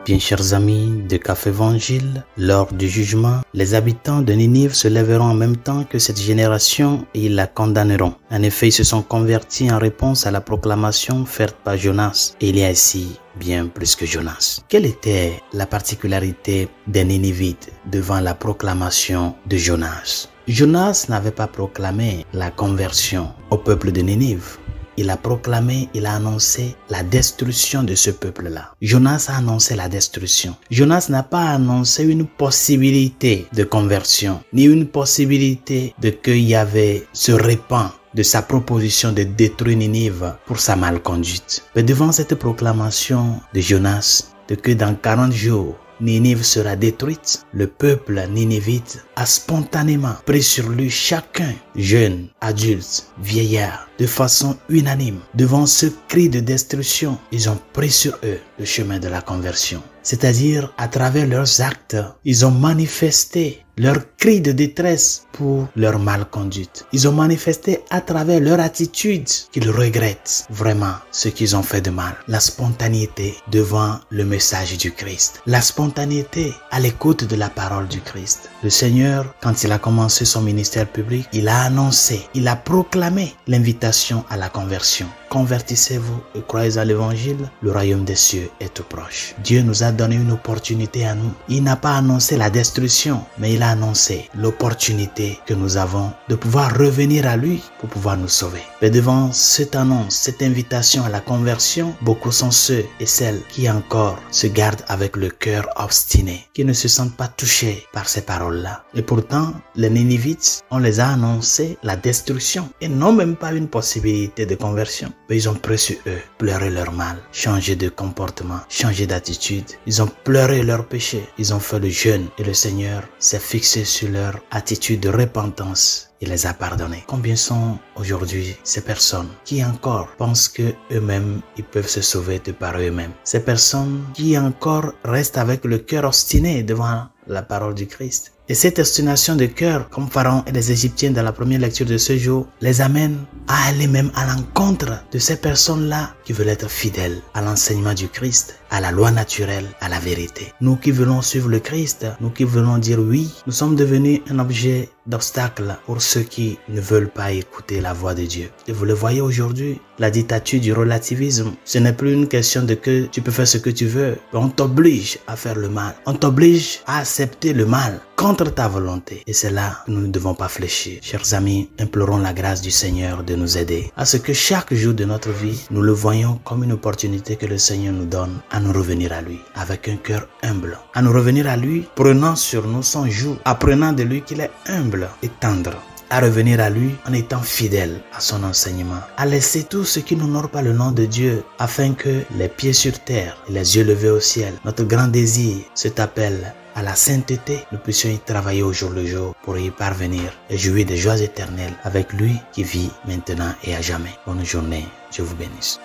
Bien chers amis de Café Évangile, lors du jugement, les habitants de Ninive se lèveront en même temps que cette génération et ils la condamneront. En effet, ils se sont convertis en réponse à la proclamation faite par Jonas. Et il y a ici bien plus que Jonas. Quelle était la particularité des Ninivites devant la proclamation de Jonas? Jonas n'avait pas proclamé la conversion au peuple de Ninive. Il a proclamé, il a annoncé la destruction de ce peuple-là. Jonas a annoncé la destruction. Jonas n'a pas annoncé une possibilité de conversion, ni une possibilité de que Yahvé se répand de sa proposition de détruire Ninive pour sa malconduite. Mais devant cette proclamation de Jonas, de que dans 40 jours, Ninive sera détruite, le peuple ninivite a spontanément pris sur lui chacun, jeune, adulte, vieillard, de façon unanime. Devant ce cri de destruction, ils ont pris sur eux le chemin de la conversion. C'est-à-dire, à travers leurs actes, ils ont manifesté leur cri de détresse pour leur malconduite. Ils ont manifesté à travers leur attitude qu'ils regrettent vraiment ce qu'ils ont fait de mal. La spontanéité devant le message du Christ. La spontanéité à l'écoute de la parole du Christ. Le Seigneur, quand il a commencé son ministère public, il a annoncé, il a proclamé l'invitation à la conversion. Convertissez-vous et croyez à l'évangile, le royaume des cieux est tout proche. Dieu nous a donné une opportunité à nous. Il n'a pas annoncé la destruction, mais il a annoncé l'opportunité que nous avons de pouvoir revenir à lui pour pouvoir nous sauver. Mais devant cette annonce, cette invitation à la conversion, beaucoup sont ceux et celles qui encore se gardent avec le cœur obstiné, qui ne se sentent pas touchés par ces paroles-là. Et pourtant, les Ninivites, on les a annoncé la destruction et non même pas une possibilité de conversion. Mais ils ont pris sur eux, pleuré leur mal, changé de comportement, changé d'attitude. Ils ont pleuré leur péché. Ils ont fait le jeûne et le Seigneur s'est fixé sur leur attitude de repentance. Il les a pardonnés. Combien sont aujourd'hui ces personnes qui encore pensent que eux-mêmes, ils peuvent se sauver de par eux-mêmes? Ces personnes qui encore restent avec le cœur obstiné devant la parole du Christ. Et cette obstination de cœur, comme Pharaon et les Égyptiens dans la première lecture de ce jour, les amène à aller même à l'encontre de ces personnes-là qui veulent être fidèles à l'enseignement du Christ, à la loi naturelle, à la vérité. Nous qui voulons suivre le Christ, nous qui voulons dire oui, nous sommes devenus un objet d'obstacle pour ceux qui ne veulent pas écouter la voix de Dieu. Et vous le voyez aujourd'hui, la dictature du relativisme, ce n'est plus une question de que tu peux faire ce que tu veux. On t'oblige à faire le mal. On t'oblige à accepter le mal contre ta volonté. Et c'est là que nous ne devons pas fléchir. Chers amis, implorons la grâce du Seigneur de nous aider à ce que chaque jour de notre vie, nous le voyons comme une opportunité que le Seigneur nous donne à nous revenir à lui avec un cœur humble. À nous revenir à lui, prenant sur nous son joug, apprenant de lui qu'il est humble et tendre. À revenir à lui en étant fidèle à son enseignement, à laisser tout ce qui n'honore pas le nom de Dieu, afin que les pieds sur terre et les yeux levés au ciel, notre grand désir cet appel à la sainteté, nous puissions y travailler au jour le jour pour y parvenir et jouir des joies éternelles avec lui qui vit maintenant et à jamais. Bonne journée, Dieu vous bénisse.